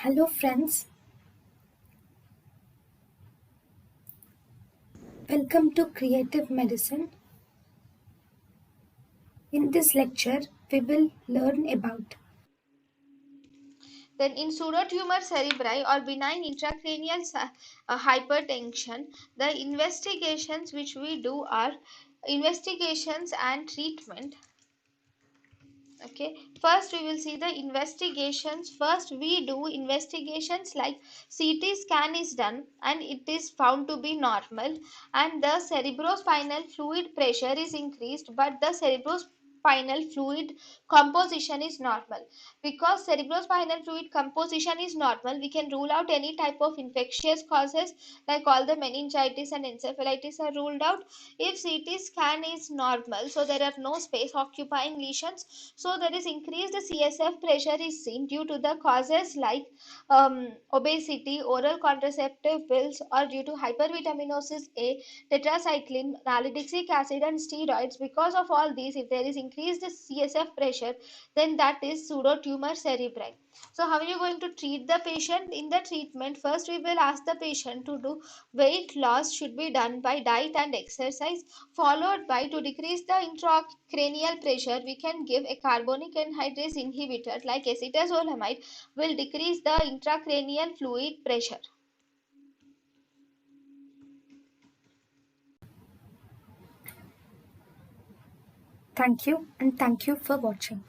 Hello friends, welcome to Creative Medicine. In this lecture, we will learn about Then in pseudotumour cerebri or benign intracranial hypertension, the investigations which we do are investigations and treatment. Okay, first we will see the investigations. First we do investigations like CT scan is done and it is found to be normal, and the cerebrospinal fluid pressure is increased, but the cerebrospinal fluid composition is normal. Because cerebrospinal fluid composition is normal, we can rule out any type of infectious causes, like all the meningitis and encephalitis are ruled out. If CT scan is normal, so there are no space occupying lesions, so there is increased CSF pressure is seen due to the causes like obesity, oral contraceptive pills, or due to hypervitaminosis A, tetracycline, nalidixic acid, and steroids. Because of all these, if there is increased CSF pressure, then that is pseudotumour cerebri. So how are you going to treat the patient? In the treatment, first we will ask the patient to do weight loss should be done by diet and exercise, followed by, to decrease the intracranial pressure, we can give a carbonic anhydrase inhibitor like acetazolamide, will decrease the intracranial fluid pressure. thank you and thank you for watching.